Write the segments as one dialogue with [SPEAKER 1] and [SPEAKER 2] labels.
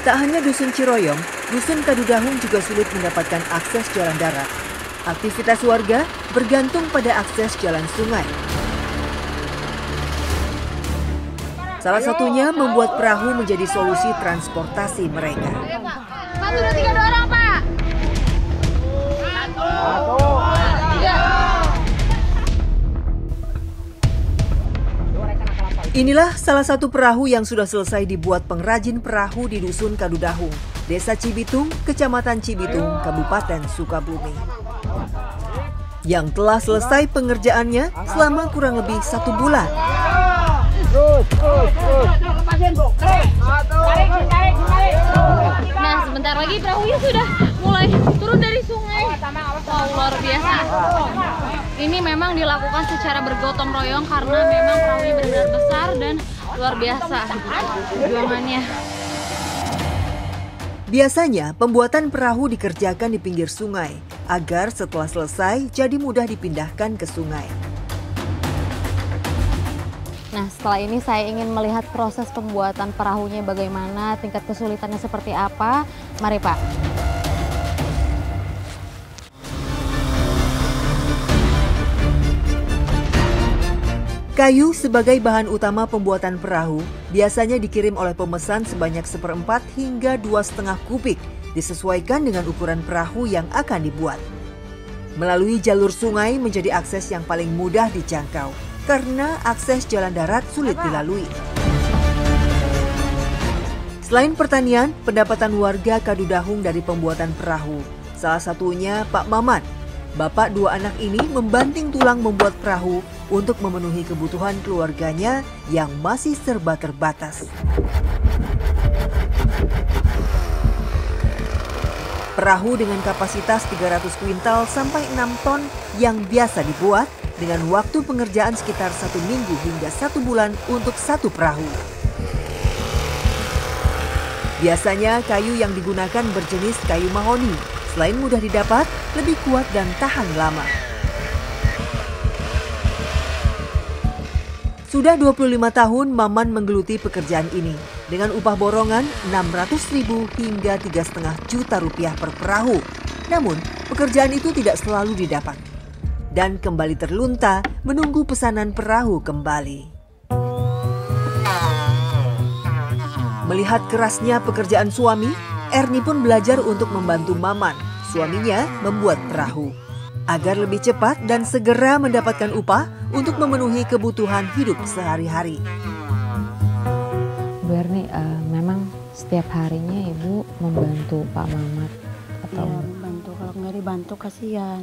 [SPEAKER 1] Tak hanya Dusun Ciroyong, Dusun Kadudahung juga sulit mendapatkan akses jalan darat. Aktivitas warga bergantung pada akses jalan sungai. Salah satunya membuat perahu menjadi solusi transportasi mereka.
[SPEAKER 2] Pak, sudah 3 orang, Pak.
[SPEAKER 1] Inilah salah satu perahu yang sudah selesai dibuat pengrajin perahu di Dusun Kadudahung, Desa Cibitung, Kecamatan Cibitung, Kabupaten Sukabumi. Yang telah selesai pengerjaannya selama kurang lebih 1 bulan.
[SPEAKER 2] Nah, sebentar lagi perahunya sudah mulai turun dari sungai. Wow, luar biasa. Ini memang dilakukan secara bergotong royong karena memang perahunya benar-benar besar dan luar biasa perjuangannya.
[SPEAKER 1] Biasanya pembuatan perahu dikerjakan di pinggir sungai agar setelah selesai jadi mudah dipindahkan ke sungai.
[SPEAKER 2] Nah, setelah ini saya ingin melihat proses pembuatan perahunya bagaimana, tingkat kesulitannya seperti apa. Mari, Pak.
[SPEAKER 1] Kayu sebagai bahan utama pembuatan perahu biasanya dikirim oleh pemesan sebanyak 1/4 hingga 2,5 kubik, disesuaikan dengan ukuran perahu yang akan dibuat. Melalui jalur sungai menjadi akses yang paling mudah dijangkau, karena akses jalan darat sulit dilalui. Selain pertanian, pendapatan warga Kadudahung dari pembuatan perahu. Salah satunya Pak Mamat. Bapak 2 anak ini membanting tulang membuat perahu untuk memenuhi kebutuhan keluarganya yang masih serba terbatas. Perahu dengan kapasitas 300 kuintal sampai 6 ton yang biasa dibuat dengan waktu pengerjaan sekitar 1 minggu hingga 1 bulan untuk 1 perahu. Biasanya kayu yang digunakan berjenis kayu mahoni. Selain mudah didapat, lebih kuat dan tahan lama. Sudah 25 tahun Maman menggeluti pekerjaan ini. Dengan upah borongan 600.000 hingga 3,5 juta rupiah per perahu. Namun, pekerjaan itu tidak selalu didapat. Dan kembali terlunta menunggu pesanan perahu kembali. Melihat kerasnya pekerjaan suami, Erni pun belajar untuk membantu Maman, suaminya, membuat perahu. Agar lebih cepat dan segera mendapatkan upah untuk memenuhi kebutuhan hidup sehari-hari.
[SPEAKER 2] Bu Erni, memang setiap harinya Ibu membantu Pak Mamat atau?
[SPEAKER 3] Ya, membantu. Kalau nggak dibantu kasihan.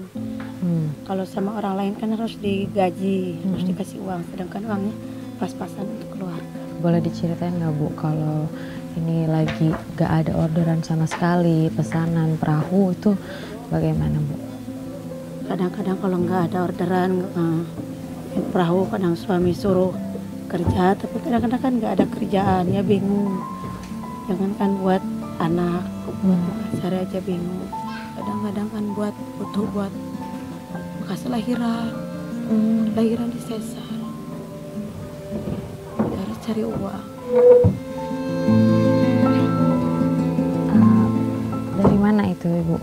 [SPEAKER 3] Kalau sama orang lain kan harus digaji, harus dikasih uang. Sedangkan uangnya pas-pasan untuk keluarga.
[SPEAKER 2] Boleh diceritain nggak Bu, kalau ini lagi gak ada orderan sama sekali, pesanan perahu itu bagaimana Bu?
[SPEAKER 3] Kadang-kadang kalau nggak ada orderan perahu, kadang suami suruh kerja, tapi kadang-kadang kan nggak ada kerjaan, ya bingung. Jangankan buat anak, buat cari aja bingung. Kadang-kadang kan butuh buat bekas lahiran, lahiran di sesar, harus cari uang.
[SPEAKER 2] Dari mana itu Ibu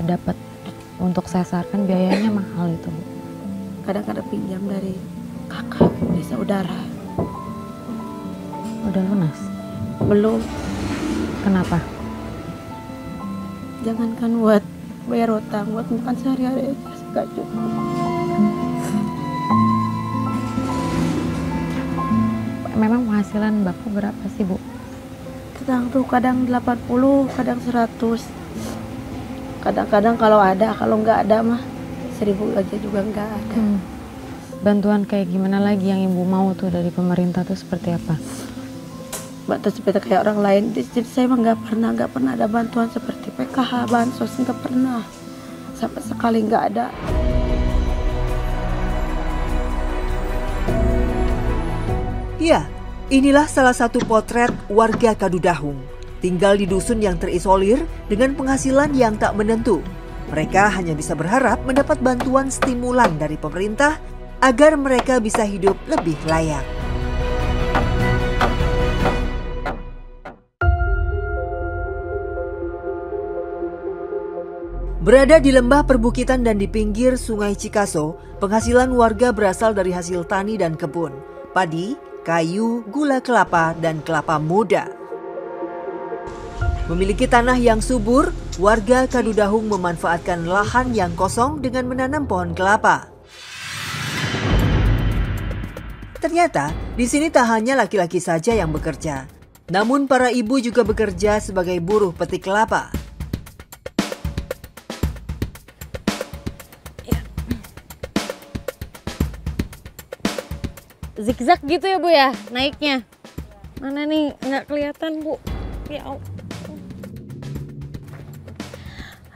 [SPEAKER 2] dapat untuk sesar, kan biayanya mahal itu Bu?
[SPEAKER 3] Kadang-kadang pinjam dari kakak di saudara.
[SPEAKER 2] Udah lunas?
[SPEAKER 3] Belum.
[SPEAKER 2] Kenapa?
[SPEAKER 3] Jangankan buat bayar utang, buat makan sehari-hari gak cukup.
[SPEAKER 2] Memang penghasilan Bapak berapa sih Bu?
[SPEAKER 3] Kadang 80, kadang 100. Kadang-kadang kalau ada, kalau nggak ada mah 1.000 aja juga nggak ada.
[SPEAKER 2] Bantuan kayak gimana lagi yang Ibu mau tuh dari pemerintah tuh seperti apa?
[SPEAKER 3] Bantuan seperti kayak orang lain. Jadi saya mah nggak pernah ada bantuan seperti PKH, bansos, nggak pernah. Sampai sekali nggak ada.
[SPEAKER 1] Ya, inilah salah satu potret warga Kadudahung. Tinggal di dusun yang terisolir dengan penghasilan yang tak menentu. Mereka hanya bisa berharap mendapat bantuan stimulan dari pemerintah agar mereka bisa hidup lebih layak. Berada di lembah perbukitan dan di pinggir Sungai Cikaso, penghasilan warga berasal dari hasil tani dan kebun, padi, kayu, gula kelapa, dan kelapa muda. Memiliki tanah yang subur, warga Kadudahung memanfaatkan lahan yang kosong dengan menanam pohon kelapa. Ternyata, di sini tak hanya laki-laki saja yang bekerja, namun para ibu juga bekerja sebagai buruh petik kelapa.
[SPEAKER 2] Zigzag gitu ya Bu ya naiknya. Mana nih nggak kelihatan Bu. Ya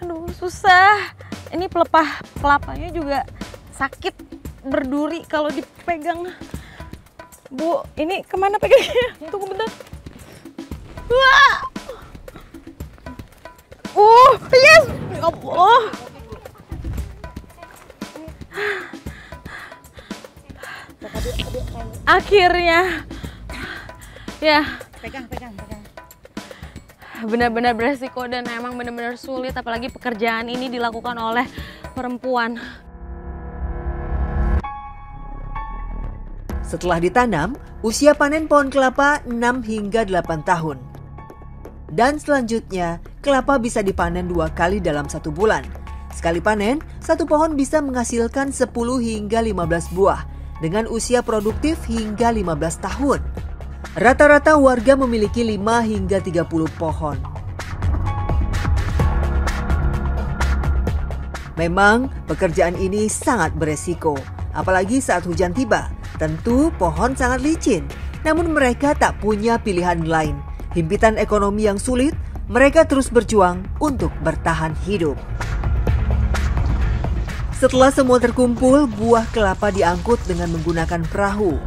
[SPEAKER 2] aduh susah. Ini pelepah kelapanya juga sakit berduri kalau dipegang. Bu ini kemana pegangnya? Tunggu bentar. Wah. Yes. Ya Allah. Akhirnya ya pegang. Benar-benar beresiko dan emang benar-benar sulit, apalagi pekerjaan ini dilakukan oleh perempuan.
[SPEAKER 1] Setelah ditanam, usia panen pohon kelapa 6 hingga 8 tahun. Dan selanjutnya, kelapa bisa dipanen 2 kali dalam 1 bulan. Sekali panen, satu pohon bisa menghasilkan 10 hingga 15 buah dengan usia produktif hingga 15 tahun. Rata-rata warga memiliki 5 hingga 30 pohon. Memang pekerjaan ini sangat beresiko, apalagi saat hujan tiba. Tentu pohon sangat licin, namun mereka tak punya pilihan lain. Himpitan ekonomi yang sulit, mereka terus berjuang untuk bertahan hidup. Setelah semua terkumpul, buah kelapa diangkut dengan menggunakan perahu.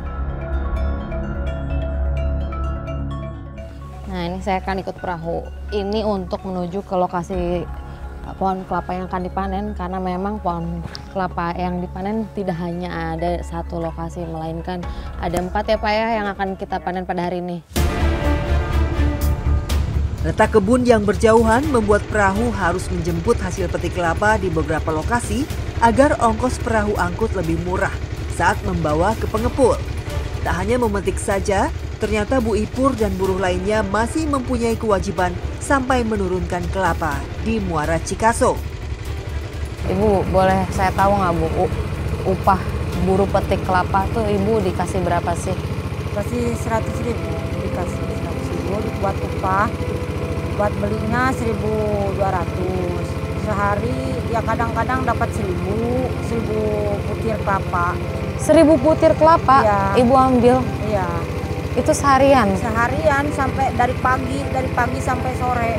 [SPEAKER 2] Nah ini saya akan ikut perahu. Ini untuk menuju ke lokasi pohon kelapa yang akan dipanen, karena memang pohon kelapa yang dipanen tidak hanya ada satu lokasi, melainkan ada 4 ya Pak ya yang akan kita panen pada hari ini.
[SPEAKER 1] Letak kebun yang berjauhan membuat perahu harus menjemput hasil petik kelapa di beberapa lokasi agar ongkos perahu angkut lebih murah saat membawa ke pengepul. Tak hanya memetik saja, ternyata Bu Ipur dan buruh lainnya masih mempunyai kewajiban sampai menurunkan kelapa di Muara Cikaso.
[SPEAKER 2] Ibu, boleh saya tahu nggak Bu, upah buruh petik kelapa tuh Ibu dikasih berapa sih?
[SPEAKER 4] Kasih 100.000, dikasih 100.000 buat upah, buat belinya 1.200. Sehari ya kadang-kadang dapat 1.000 butir kelapa.
[SPEAKER 2] 1.000 butir kelapa
[SPEAKER 4] Iya.
[SPEAKER 2] Ibu ambil?
[SPEAKER 4] Iya.
[SPEAKER 2] Itu seharian?
[SPEAKER 4] Seharian sampai dari pagi sampai sore.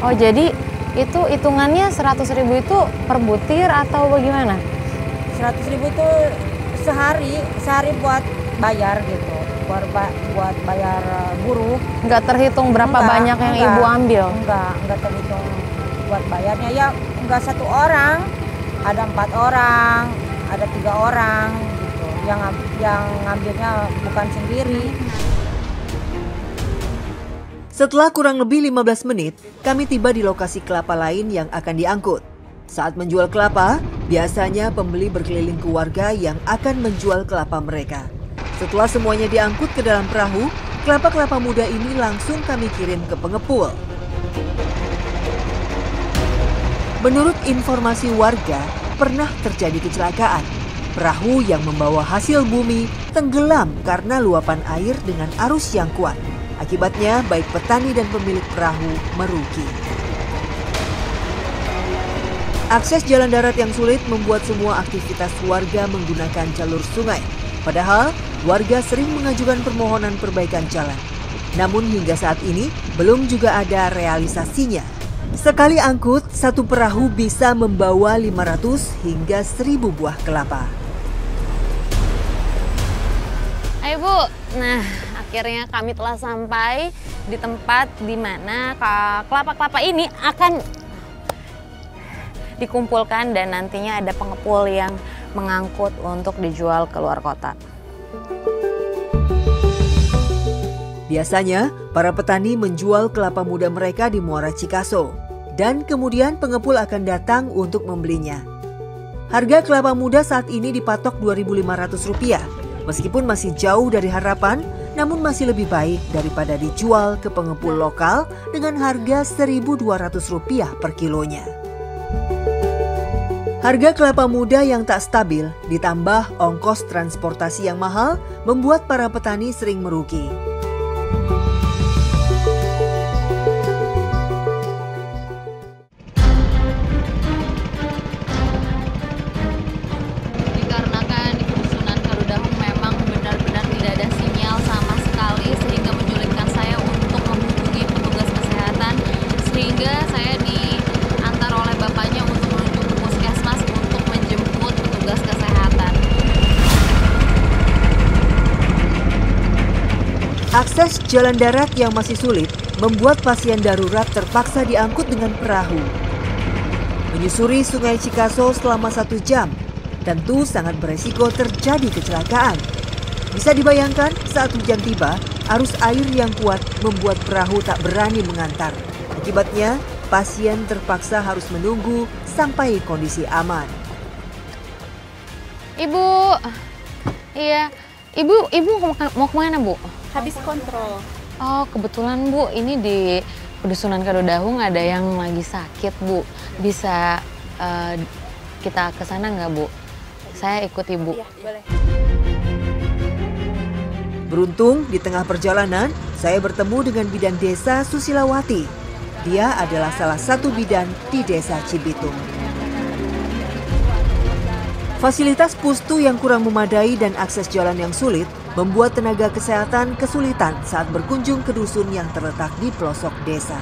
[SPEAKER 2] Oh jadi itu hitungannya 100.000 itu per butir atau bagaimana?
[SPEAKER 4] 100.000 itu sehari buat bayar gitu, buat bayar buruh.
[SPEAKER 2] Nggak terhitung berapa banyak yang Ibu ambil?
[SPEAKER 4] Enggak terhitung buat bayarnya. Ya enggak 1 orang, ada 4 orang, ada 3 orang gitu. Yang ngambilnya bukan sendiri.
[SPEAKER 1] Setelah kurang lebih 15 menit, kami tiba di lokasi kelapa lain yang akan diangkut. Saat menjual kelapa, biasanya pembeli berkeliling ke warga yang akan menjual kelapa mereka. Setelah semuanya diangkut ke dalam perahu, kelapa-kelapa muda ini langsung kami kirim ke pengepul. Menurut informasi warga, pernah terjadi kecelakaan. Perahu yang membawa hasil bumi tenggelam karena luapan air dengan arus yang kuat. Akibatnya, baik petani dan pemilik perahu merugi. Akses jalan darat yang sulit membuat semua aktivitas warga menggunakan jalur sungai. Padahal, warga sering mengajukan permohonan perbaikan jalan. Namun hingga saat ini, belum juga ada realisasinya. Sekali angkut, satu perahu bisa membawa 500 hingga 1.000 buah kelapa.
[SPEAKER 2] Ayo Bu, nah akhirnya kami telah sampai di tempat di mana kelapa-kelapa ini akan dikumpulkan dan nantinya ada pengepul yang mengangkut untuk dijual ke luar kota.
[SPEAKER 1] Biasanya, para petani menjual kelapa muda mereka di Muara Cikaso. dan kemudian pengepul akan datang untuk membelinya. Harga kelapa muda saat ini dipatok Rp2.500. Meskipun masih jauh dari harapan, namun masih lebih baik daripada dijual ke pengepul lokal dengan harga Rp1.200 per kilonya. Harga kelapa muda yang tak stabil ditambah ongkos transportasi yang mahal membuat para petani sering merugi.
[SPEAKER 2] Dikarenakan di Pedusunan Kadudahung memang benar-benar tidak ada sinyal sama sekali sehingga menyulitkan saya untuk menghubungi petugas kesehatan, sehingga saya diantar oleh bapaknya untuk menuju ke puskesmas untuk menjemput petugas kesehatan.
[SPEAKER 1] Akses jalan darat yang masih sulit membuat pasien darurat terpaksa diangkut dengan perahu. Menyusuri Sungai Cikaso selama 1 jam, tentu sangat beresiko terjadi kecelakaan. Bisa dibayangkan saat hujan tiba, arus air yang kuat membuat perahu tak berani mengantar. Akibatnya, pasien terpaksa harus menunggu sampai kondisi aman.
[SPEAKER 2] Ibu, iya, ibu mau kemana, Bu?
[SPEAKER 3] Habis kontrol.
[SPEAKER 2] Oh, kebetulan Bu, ini di Pedusunan Kadudahung ada yang lagi sakit, Bu. Bisa kita ke sana nggak, Bu? Saya ikut Ibu.
[SPEAKER 3] Iya, boleh.
[SPEAKER 1] Beruntung di tengah perjalanan, saya bertemu dengan bidan desa Susilawati. Dia adalah salah satu bidan di desa Cibitung. Fasilitas pustu yang kurang memadai dan akses jalan yang sulit membuat tenaga kesehatan kesulitan saat berkunjung ke dusun yang terletak di pelosok desa.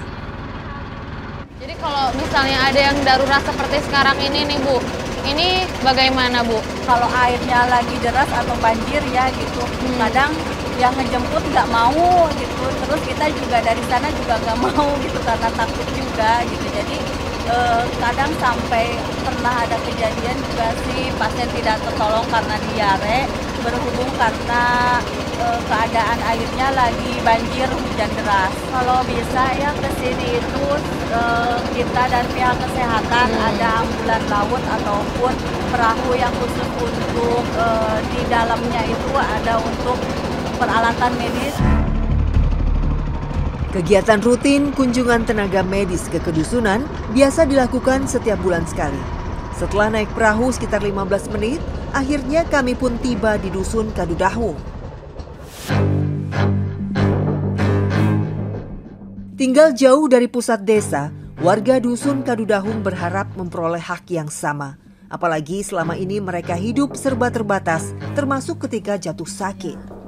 [SPEAKER 2] Jadi kalau misalnya ada yang darurat seperti sekarang ini nih, Bu, ini bagaimana, Bu?
[SPEAKER 3] Kalau airnya lagi deras atau banjir ya gitu, kadang yang ngejemput nggak mau gitu, terus kita juga dari sana juga nggak mau gitu karena takut juga gitu. Jadi kadang sampai pernah ada kejadian juga sih pasien tidak tertolong karena diare, berhubung karena keadaan airnya lagi banjir hujan deras. Kalau bisa ya ke sini itu kita dan pihak kesehatan ada ambulan laut ataupun perahu yang khusus untuk di dalamnya itu ada untuk peralatan medis.
[SPEAKER 1] Kegiatan rutin kunjungan tenaga medis ke kedusunan biasa dilakukan setiap bulan sekali. Setelah naik perahu sekitar 15 menit, akhirnya kami pun tiba di dusun Kadudahung. Tinggal jauh dari pusat desa, warga dusun Kadudahung berharap memperoleh hak yang sama. Apalagi selama ini mereka hidup serba terbatas, termasuk ketika jatuh sakit.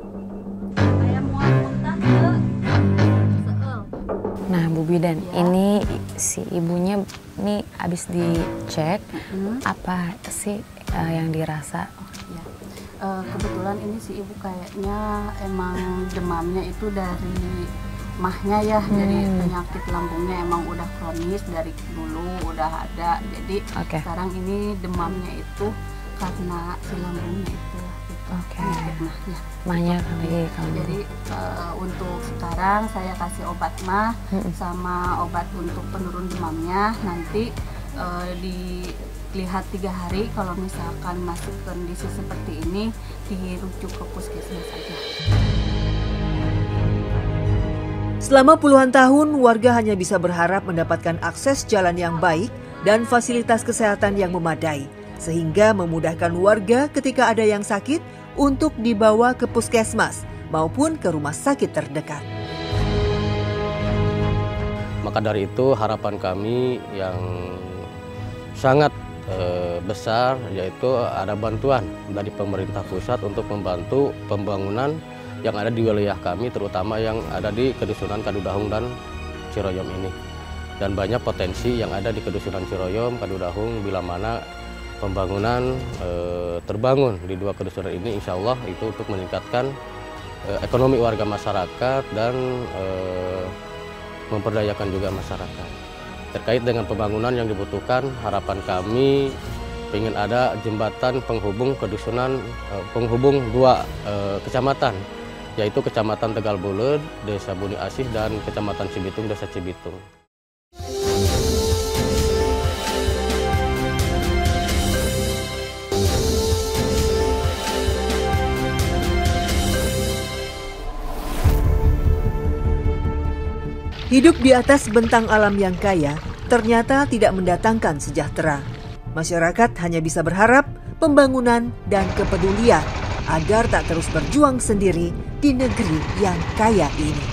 [SPEAKER 2] Nah, Bu Bidan, ini si ibunya nih habis dicek, apa sih yang dirasa?
[SPEAKER 3] Kebetulan ini si ibu kayaknya emang demamnya itu dari mahnya ya, dari penyakit lambungnya emang udah kronis dari dulu udah ada. Jadi sekarang ini demamnya itu karena si lambungnya itu.
[SPEAKER 2] Mahnya lagi kalau
[SPEAKER 3] jadi untuk sekarang saya kasih obat mah sama obat untuk penurun demamnya. Nanti dilihat 3 hari, kalau misalkan masih kondisi seperti ini dirujuk ke puskesmas saja.
[SPEAKER 1] Selama puluhan tahun, warga hanya bisa berharap mendapatkan akses jalan yang baik dan fasilitas kesehatan yang memadai, sehingga memudahkan warga ketika ada yang sakit untuk dibawa ke puskesmas maupun ke rumah sakit terdekat.
[SPEAKER 5] Maka dari itu harapan kami yang sangat besar yaitu ada bantuan dari pemerintah pusat untuk membantu pembangunan yang ada di wilayah kami, terutama yang ada di Kedusunan Kadudahung dan Ciroyom ini. Dan banyak potensi yang ada di Kedusunan Ciroyom, Kadudahung, bila mana pembangunan terbangun di 2 kedusunan ini, insya Allah itu untuk meningkatkan ekonomi warga masyarakat dan memperdayakan juga masyarakat. Terkait dengan pembangunan yang dibutuhkan, harapan kami ingin ada jembatan penghubung kedusunan, penghubung 2 kecamatan, yaitu Kecamatan Tegal Buleud, Desa Buni Asih, dan Kecamatan Cibitung, Desa Cibitung.
[SPEAKER 1] Hidup di atas bentang alam yang kaya ternyata tidak mendatangkan sejahtera. Masyarakat hanya bisa berharap pembangunan dan kepedulian agar tak terus berjuang sendiri di negeri yang kaya ini.